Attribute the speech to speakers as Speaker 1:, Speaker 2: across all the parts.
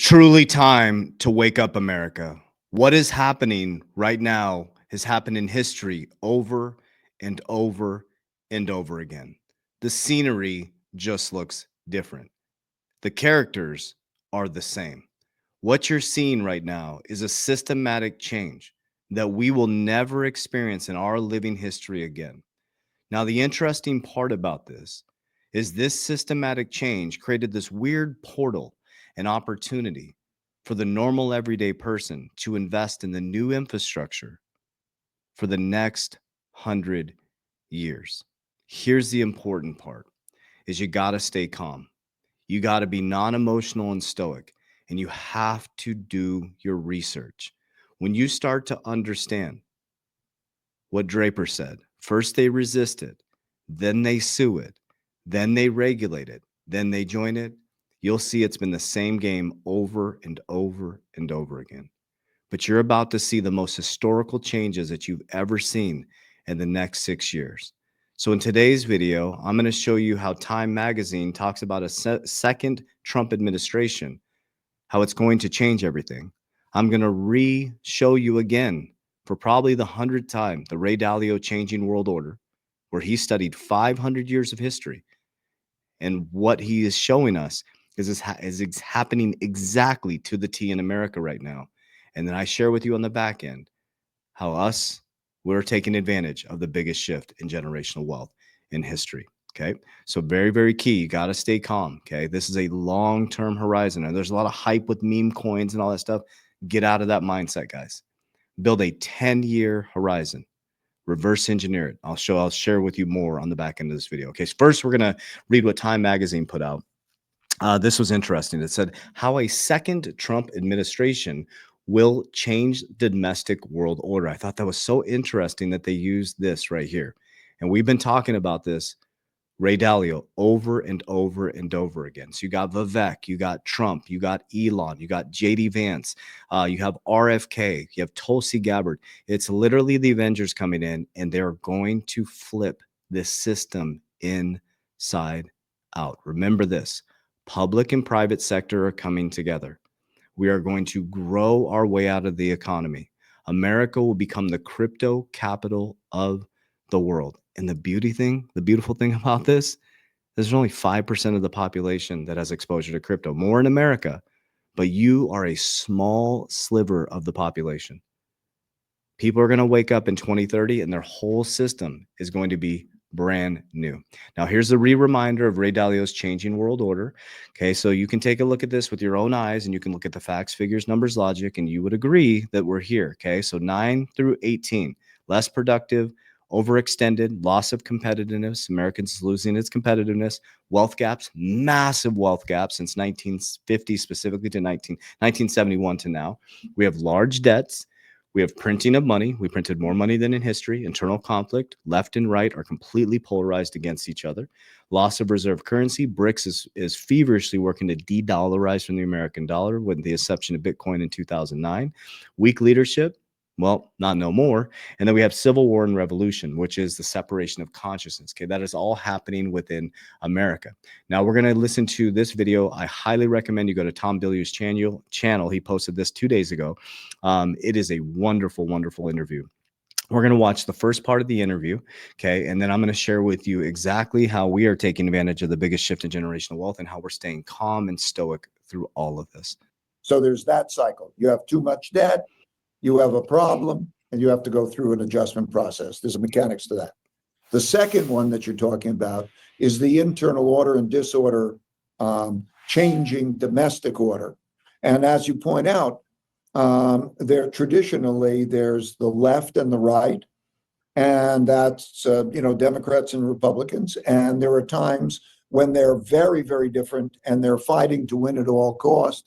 Speaker 1: Truly time to wake up, America. What is happening right now has happened in history over and over and over again. The scenery just looks different. The characters are the same. What you're seeing right now is a systematic change that we will never experience in our living history again. Now, the interesting part about this is this systematic change created this weird portal and opportunity for the normal everyday person to invest in the new infrastructure for the next 100 years. Here's the important part is you got to stay calm. You got to be non-emotional and stoic, and you have to do your research. When you start to understand what Draper said, first they resist it, then they sue it, then they regulate it, then they join it, you'll see it's been the same game over and over and over again. But you're about to see the most historical changes that you've ever seen in the next 6 years. So in today's video, I'm going to show you how Time Magazine talks about a second Trump administration, how it's going to change everything. I'm going to show you again for probably the 100th time the Ray Dalio Changing World Order, where he studied 500 years of history. And what he is showing us is happening exactly to the T in America right now. And then I share with you on the back end how we're taking advantage of the biggest shift in generational wealth in history. Okay. So very, very key. You got to stay calm. Okay. This is a long-term horizon. And there's a lot of hype with meme coins and all that stuff. Get out of that mindset, guys. Build a 10-year horizon. Reverse engineer it. I'll share with you more on the back end of this video. Okay. So first, we're going to read what Time Magazine put out. This was interesting. It said how a second Trump administration will change the domestic world order. I thought that was so interesting that they used this right here. And we've been talking about this, Ray Dalio, over and over and over again. So you got Vivek, you got Trump, you got Elon, you got JD Vance, you have RFK, you have Tulsi Gabbard. It's literally the Avengers coming in, and they're going to flip this system inside out. Remember this. Public and private sector are coming together. We are going to grow our way out of the economy. America will become the crypto capital of the world. And the beautiful thing about this, there's only 5% of the population that has exposure to crypto, more in America, but you are a small sliver of the population. People are going to wake up in 2030 and their whole system is going to be brand new. Now, here's a reminder of Ray Dalio's Changing World Order. Okay, so you can take a look at this with your own eyes and you can look at the facts, figures, numbers, logic, and you would agree that we're here. Okay, so 9 through 18, less productive, overextended, loss of competitiveness, Americans losing its competitiveness, wealth gaps, massive wealth gaps since 1950, specifically to 1971 to now. We have large debts. We have printing of money. We printed more money than in history. Internal conflict. Left and right are completely polarized against each other. Loss of reserve currency. BRICS is feverishly working to de-dollarize from the American dollar with the exception of Bitcoin in 2009. Weak leadership. Well, not no more. And then we have civil war and revolution, which is the separation of consciousness. Okay, that is all happening within America. Now we're going to listen to this video. I highly recommend you go to Tom Dalio's channel. He posted this 2 days ago. It is a wonderful, wonderful interview. We're going to watch the first part of the interview, okay? And then I'm going to share with you exactly how we are taking advantage of the biggest shift in generational wealth and how we're staying calm and stoic through all of this.
Speaker 2: So there's that cycle. You have too much debt, you have a problem, and you have to go through an adjustment process. There's a mechanics to that. The second one that you're talking about is the internal order and disorder, changing domestic order. And as you point out, traditionally there's the left and the right, and that's Democrats and Republicans. And there are times when they're very, very different, and they're fighting to win at all cost,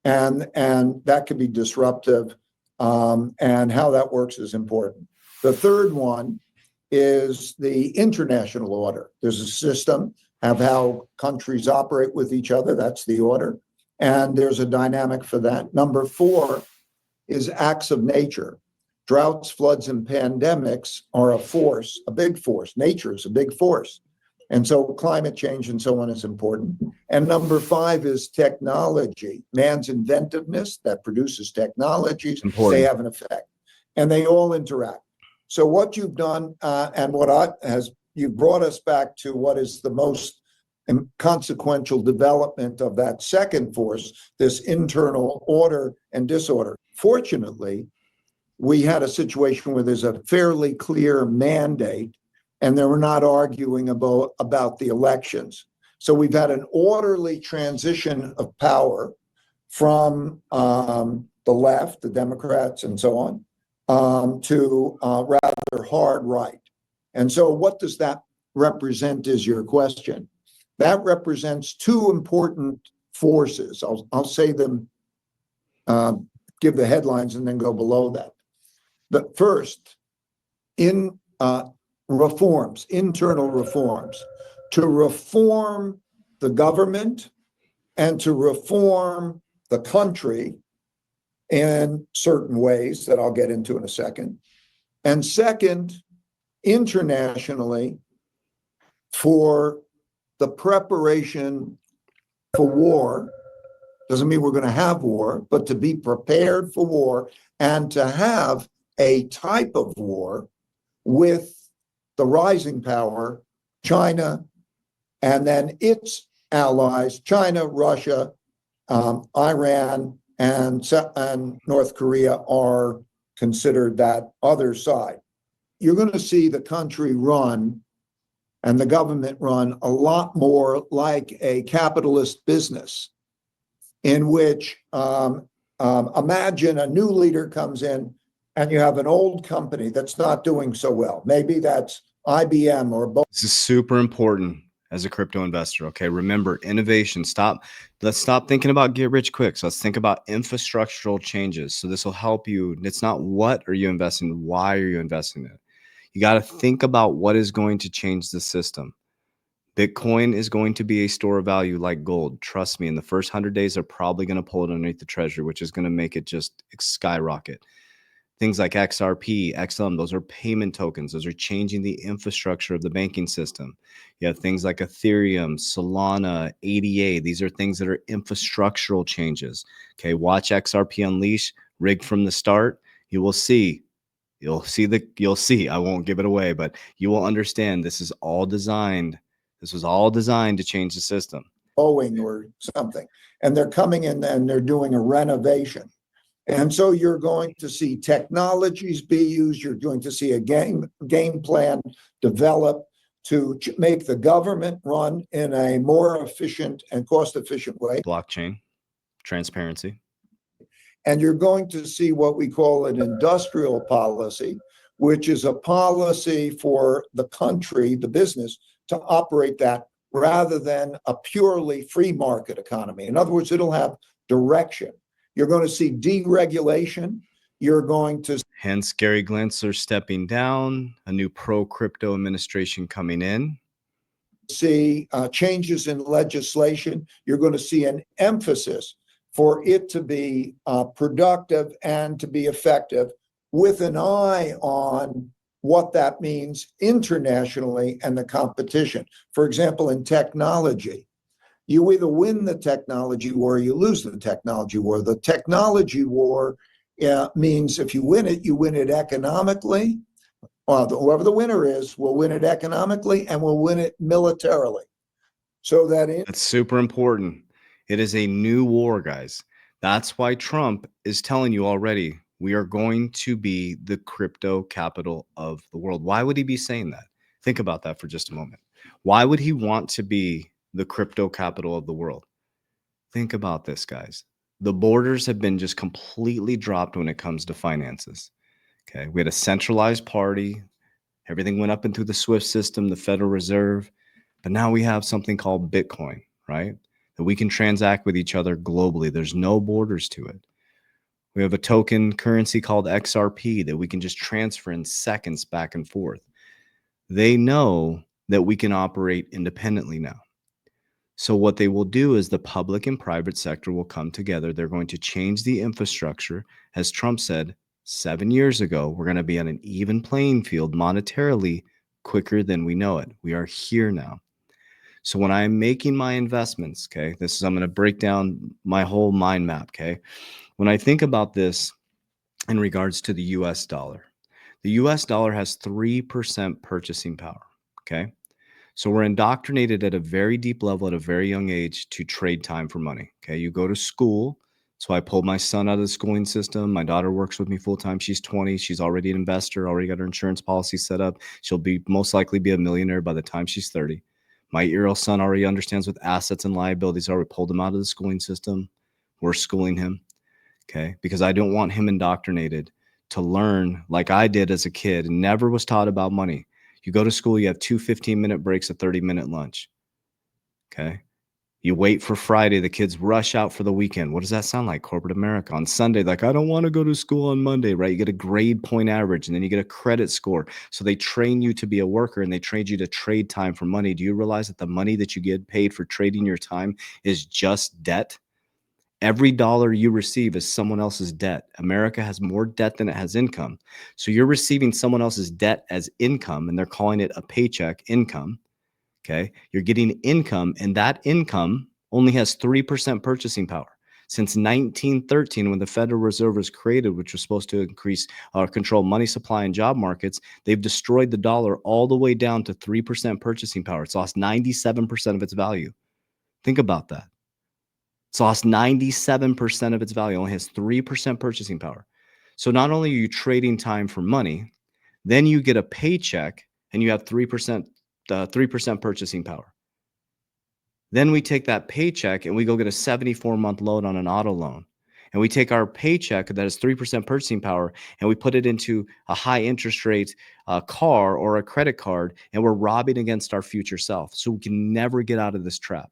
Speaker 2: and that can be disruptive. And how that works is important. The third one is the international order. There's a system of how countries operate with each other. That's the order. And there's a dynamic for that. Number 4 is acts of nature. Droughts, floods, and pandemics are a force, a big force. Nature is a big force. And so climate change and so on is important. And number 5 is technology, man's inventiveness that produces technologies. They have an effect and they all interact. So what you've done and you've brought us back to what is the most consequential development of that second force, this internal order and disorder. Fortunately, we had a situation where there's a fairly clear mandate and they were not arguing about the elections. So we've had an orderly transition of power from the left, the Democrats and so on, to rather hard right. And so what does that represent is your question. That represents 2 important forces. I'll say them, give the headlines and then go below that. The first, in reforms, internal reforms, to reform the government and to reform the country in certain ways that I'll get into in a second. And second, internationally, for the preparation for war. Doesn't mean we're going to have war, but to be prepared for war and to have a type of war with the rising power, China, and then its allies, China, Russia, Iran, and North Korea are considered that other side. You're going to see the country run and the government run a lot more like a capitalist business, in which imagine a new leader comes in and you have an old company that's not doing so well. Maybe that's IBM or both.
Speaker 1: This is super important as a crypto investor. Okay. Remember, innovation. Let's stop thinking about get rich quick. So let's think about infrastructural changes. So this will help you. It's not what are you investing in, why are you investing in it? You got to think about what is going to change the system. Bitcoin is going to be a store of value like gold. Trust me, in the first 100 days, they're probably going to pull it underneath the treasury, which is going to make it just skyrocket. Things like XRP, XLM, those are payment tokens. Those are changing the infrastructure of the banking system. You have things like Ethereum, Solana, ADA. These are things that are infrastructural changes. Okay, watch XRP Unleash, rigged from the start. You will see. You'll see. I won't give it away, but you will understand this is all designed. This was all designed to change the system.
Speaker 2: Boeing or something. And they're coming in and they're doing a renovation. And so you're going to see technologies be used. You're going to see a game plan develop to make the government run in a more efficient and cost-efficient way.
Speaker 1: Blockchain, transparency.
Speaker 2: And you're going to see what we call an industrial policy, which is a policy for the country, the business, to operate that rather than a purely free market economy. In other words, it'll have direction. You're going to see deregulation. You're going to...
Speaker 1: Hence, Gary Gensler stepping down, a new pro-crypto administration coming in.
Speaker 2: See changes in legislation. You're going to see an emphasis for it to be productive and to be effective with an eye on what that means internationally and the competition. For example, in technology, you either win the technology war or you lose the technology war. The technology war means if you win it economically. Whoever the winner is will win it economically and will win it militarily. So that's
Speaker 1: super important. It is a new war, guys. That's why Trump is telling you already, we are going to be the crypto capital of the world. Why would he be saying that? Think about that for just a moment. Why would he want to be the crypto capital of the world? Think about this, guys. The borders have been just completely dropped when it comes to finances. Okay, we had a centralized party. Everything went up into the SWIFT system, the Federal Reserve. But now we have something called Bitcoin, right? That we can transact with each other globally. There's no borders to it. We have a token currency called XRP that we can just transfer in seconds back and forth. They know that we can operate independently now. So what they will do is the public and private sector will come together. They're going to change the infrastructure. As Trump said 7 years ago, we're going to be on an even playing field monetarily quicker than we know it. We are here now. So when I'm making my investments, okay, I'm going to break down my whole mind map. Okay. When I think about this in regards to the US dollar, the US dollar has 3% purchasing power. Okay. So we're indoctrinated at a very deep level at a very young age to trade time for money. Okay. You go to school. So I pulled my son out of the schooling system. My daughter works with me full time. She's 20. She's already an investor, already got her insurance policy set up. She'll be most likely be a millionaire by the time she's 30. My 8-year-old son already understands with assets and liabilities. I already pulled him out of the schooling system. We're schooling him. Okay. Because I don't want him indoctrinated to learn like I did as a kid and never was taught about money. You go to school, you have two 15-minute breaks, a 30-minute lunch. Okay. You wait for Friday, the kids rush out for the weekend. What does that sound like? Corporate America. On Sunday, like, I don't want to go to school on Monday, right? You get a grade point average and then you get a credit score. So they train you to be a worker and they train you to trade time for money. Do you realize that the money that you get paid for trading your time is just debt? Every dollar you receive is someone else's debt. America has more debt than it has income. So you're receiving someone else's debt as income, and they're calling it a paycheck income. Okay. You're getting income, and that income only has 3% purchasing power. Since 1913, when the Federal Reserve was created, which was supposed to increase or control money supply and job markets, they've destroyed the dollar all the way down to 3% purchasing power. It's lost 97% of its value. Think about that. It's lost 97% of its value, only has 3% purchasing power. So not only are you trading time for money, then you get a paycheck and you have 3% purchasing power. Then we take that paycheck and we go get a 74-month loan on an auto loan. And we take our paycheck that has 3% purchasing power and we put it into a high interest rate car or a credit card, and we're robbing against our future self. So we can never get out of this trap.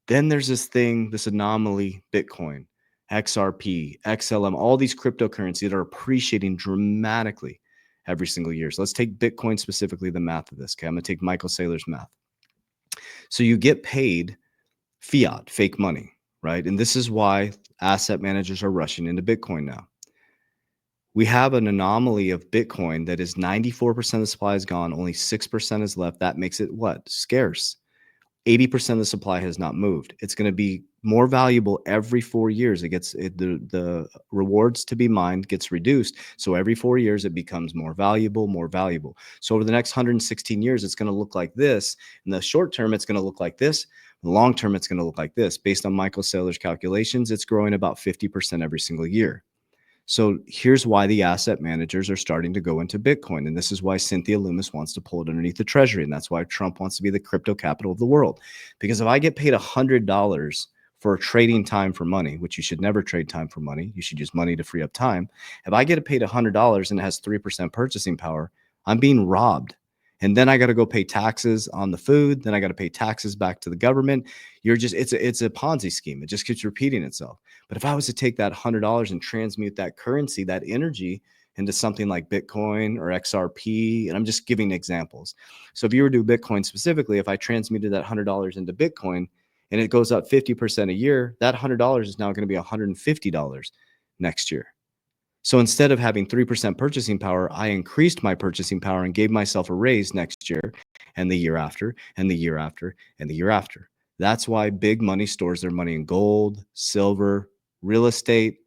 Speaker 1: Then there's this thing, this anomaly, Bitcoin, XRP, XLM, all these cryptocurrencies that are appreciating dramatically every single year. So let's take Bitcoin specifically, the math of this. Okay, I'm going to take Michael Saylor's math. So you get paid fiat, fake money, right? And this is why asset managers are rushing into Bitcoin now. We have an anomaly of Bitcoin that is 94% of the supply is gone, only 6% is left. That makes it what? Scarce. 80% of the supply has not moved. It's going to be more valuable every 4 years. The rewards to be mined gets reduced. So every 4 years, it becomes more valuable, more valuable. So over the next 116 years, it's going to look like this. In the short term, it's going to look like this. In the long term, it's going to look like this. Based on Michael Saylor's calculations, it's growing about 50% every single year. So here's why the asset managers are starting to go into Bitcoin. And this is why Cynthia Loomis wants to pull it underneath the treasury. And that's why Trump wants to be the crypto capital of the world. Because if I get paid $100 for trading time for money, which you should never trade time for money, you should use money to free up time. If I get paid $100 and it has 3% purchasing power, I'm being robbed. And then I got to go pay taxes on the food. Then I got to pay taxes back to the government. It's a Ponzi scheme. It just keeps repeating itself. But if I was to take that $100 and transmute that currency, that energy, into something like Bitcoin or XRP, and I'm just giving examples. So if you were to do Bitcoin specifically, if I transmuted that $100 into Bitcoin and it goes up 50% a year, that $100 is now going to be $150 next year. So instead of having 3% purchasing power, I increased my purchasing power and gave myself a raise next year and the year after and the year after and the year after. That's why big money stores their money in gold, silver, real estate,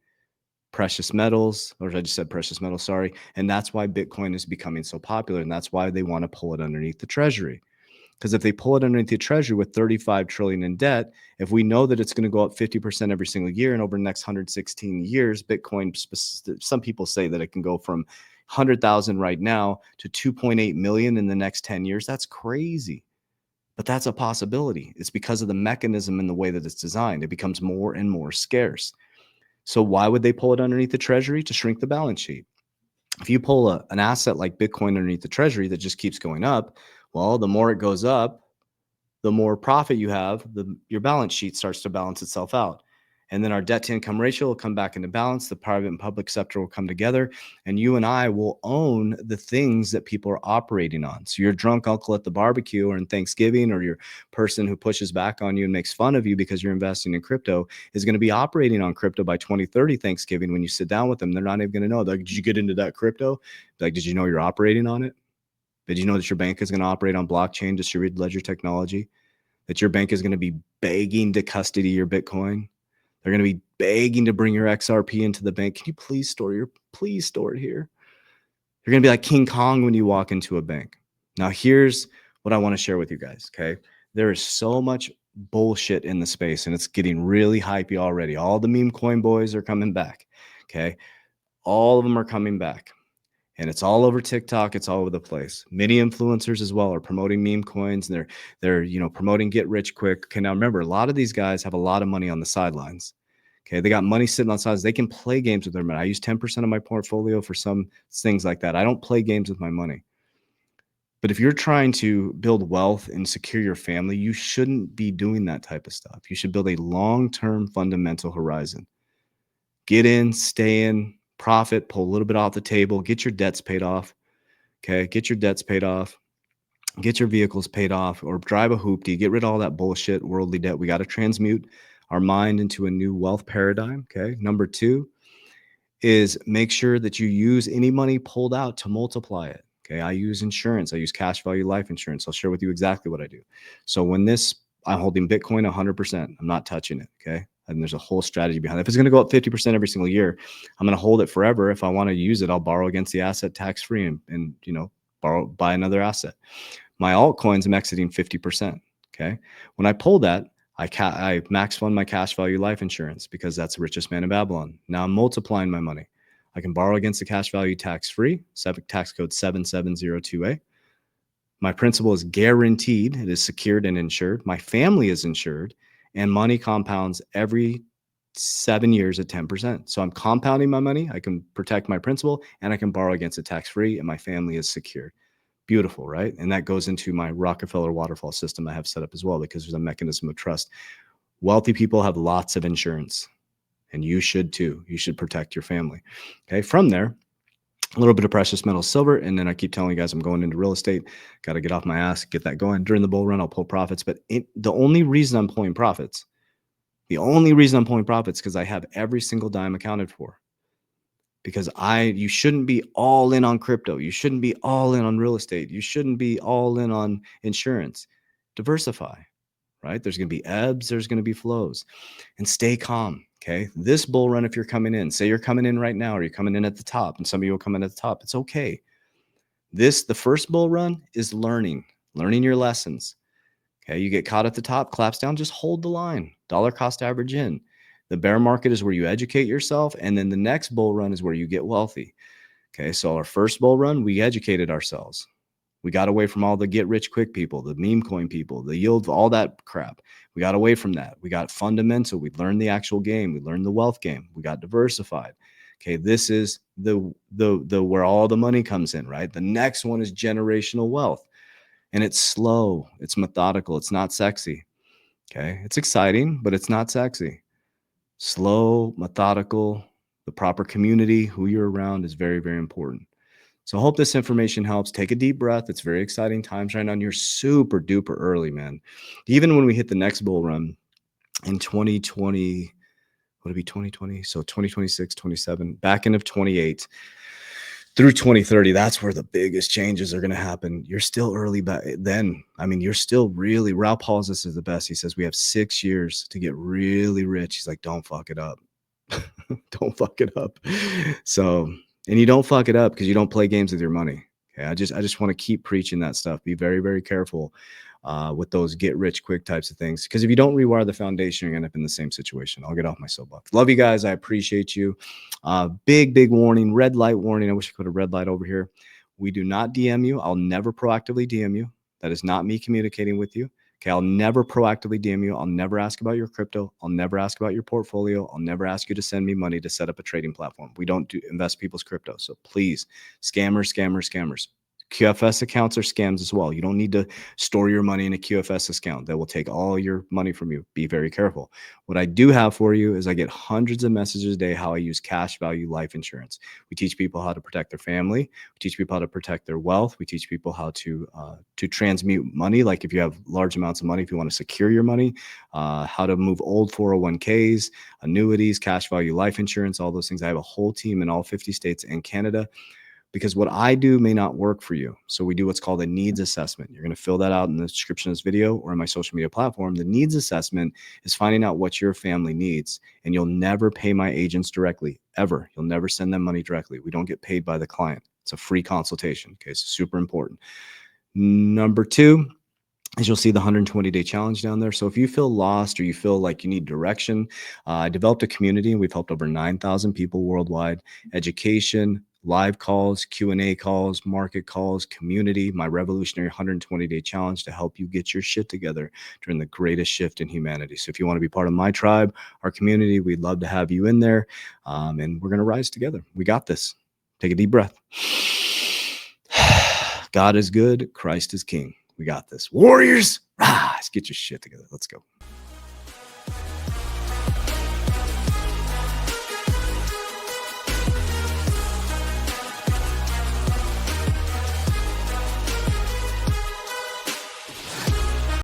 Speaker 1: precious metals, or I just said precious metals, sorry. And that's why Bitcoin is becoming so popular. And that's why they want to pull it underneath the treasury. Because if they pull it underneath the treasury with 35 trillion in debt, if we know that it's going to go up 50% every single year, and over the next 116 years, Bitcoin, some people say that it can go from 100,000 right now to 2.8 million in the next 10 years. That's crazy. But that's a possibility. It's because of the mechanism and the way that it's designed. It becomes more and more scarce. So why would they pull it underneath the treasury? To shrink the balance sheet. If you pull an asset like Bitcoin underneath the treasury that just keeps going up, well, the more it goes up, the more profit you have, your balance sheet starts to balance itself out. And then our debt to income ratio will come back into balance. The private and public sector will come together, and you and I will own the things that people are operating on. So your drunk uncle at the barbecue or in Thanksgiving, or your person who pushes back on you and makes fun of you because you're investing in crypto, is going to be operating on crypto by 2030 Thanksgiving. When you sit down with them, they're not even going to know. Like, did you get into that crypto? Like, did you know you're operating on it? Did you know that your bank is going to operate on blockchain distributed ledger technology? that your bank is going to be begging to custody your Bitcoin. They're going to be begging to bring your XRP into the bank. Can you please store it here? You're going to be like King Kong when you walk into a bank. Now, here's what I want to share with you guys, okay? There is so much bullshit in the space, and it's getting really hypey already. All the meme coin boys are coming back, okay? All of them are coming back. And it's all over TikTok. It's all over the place. Many influencers as well are promoting meme coins. And they're promoting get rich quick. Okay, now remember, a lot of these guys have a lot of money on the sidelines. Okay, they got money sitting on sides. They can play games with their money. I use 10% of my portfolio for some things like that. I don't play games with my money. But if you're trying to build wealth and secure your family, you shouldn't be doing that type of stuff. You should build a long-term fundamental horizon. Get in, stay in, profit, pull a little bit off the table, get your debts paid off. Okay, get your debts paid off, get your vehicles paid off, or drive a hoopty, get rid of all that bullshit worldly debt. We got to transmute our mind into a new wealth paradigm. Okay, number 2 is make sure that you use any money pulled out to multiply it. Okay, I use insurance. I use cash value life insurance. I'll share with you exactly what I do. So when I'm holding Bitcoin 100%. I'm not touching it. Okay, and there's a whole strategy behind it. If it's going to go up 50% every single year, I'm going to hold it forever. If I want to use it, I'll borrow against the asset tax free and buy another asset. My altcoins, I'm exiting 50%. Okay, when I pull that, I max fund my cash value life insurance because that's the richest man in Babylon. Now I'm multiplying my money. I can borrow against the cash value tax free, tax code 7702A. My principal is guaranteed. It is secured and insured. My family is insured, and money compounds every 7 years at 10%. So I'm compounding my money. I can protect my principal, and I can borrow against it tax free, and my family is secured. Beautiful, right? And that goes into my Rockefeller waterfall system I have set up as well, because there's a mechanism of trust. Wealthy people have lots of insurance, and you should too. You should protect your family. Okay. From there, a little bit of precious metal silver. And then I keep telling you guys I'm going into real estate. Got to get off my ass, get that going. During the bull run, I'll pull profits. But the only reason I'm pulling profits, because I have every single dime accounted for. Because you shouldn't be all in on crypto. You shouldn't be all in on real estate. You shouldn't be all in on insurance. Diversify, right? There's going to be ebbs, there's going to be flows, and stay calm. Okay. This bull run, if you're coming in, say you're coming in right now, or you're coming in at the top, and some of you will come in at the top. It's okay. The first bull run is learning your lessons. Okay. You get caught at the top, collapse down, just hold the line. Dollar cost average in. The bear market is where you educate yourself. And then the next bull run is where you get wealthy. Okay. So our first bull run, we educated ourselves. We got away from all the get rich quick people, the meme coin people, the yield, all that crap. We got away from that. We got fundamental. We learned the actual game. We learned the wealth game. We got diversified. Okay. This is the where all the money comes in, right? The next one is generational wealth. And it's slow. It's methodical. It's not sexy. Okay. It's exciting, but it's not sexy. Slow, methodical, the proper community, who you're around is very, very important. So I hope this information helps. Take a deep breath. It's very exciting times right now. And you're super duper early, man. Even when we hit the next bull run in 2020, would it be 2020? So 2026, 27, back end of 28 through 2030, that's where the biggest changes are going to happen. You're still early back then. I mean, you're still really, Ralph Pauls this is the best. He says, we have 6 years to get really rich. He's like, don't fuck it up. Don't fuck it up. So, and you don't fuck it up because you don't play games with your money. Okay. I just want to keep preaching that stuff. Be very, very careful with those get rich quick types of things. Because if you don't rewire the foundation, you're going to end up in the same situation. I'll get off my soapbox. Love you guys. I appreciate you. Big warning, red light warning. I wish I could have red light over here. We do not DM you. I'll never proactively DM you. That is not me communicating with you. Okay, I'll never proactively DM you. I'll never ask about your crypto. I'll never ask about your portfolio. I'll never ask you to send me money to set up a trading platform. We don't invest people's crypto. So please, scammers. QFS accounts are scams as well. You don't need to store your money in a QFS account that will take all your money from you. Be very careful. What I do have for you is I get hundreds of messages a day how I use cash value life insurance. We teach people how to protect their family. We teach people how to protect their wealth. We teach people how to transmute money. Like if you have large amounts of money, if you want to secure your money, how to move old 401ks, annuities, cash value life insurance, all those things. I have a whole team in all 50 states and Canada. because what I do may not work for you. So we do what's called a needs assessment. You're going to fill that out in the description of this video or in my social media platform. The needs assessment is finding out what your family needs, and you'll never pay my agents directly, ever. You'll never send them money directly. We don't get paid by the client. It's a free consultation. Okay, so super important. Number two, as you'll see the 120-day challenge down there. So if you feel lost or you feel like you need direction, I developed a community and we've helped over 9,000 people worldwide. Education, live calls, Q&A calls, market calls, community, my revolutionary 120-day challenge to help you get your shit together during the greatest shift in humanity. So if you want to be part of my tribe, our community, we'd love to have you in there. And we're going to rise together. We got this. Take a deep breath. God is good. Christ is king. We got this. Warriors, rise. Get your shit together. Let's go.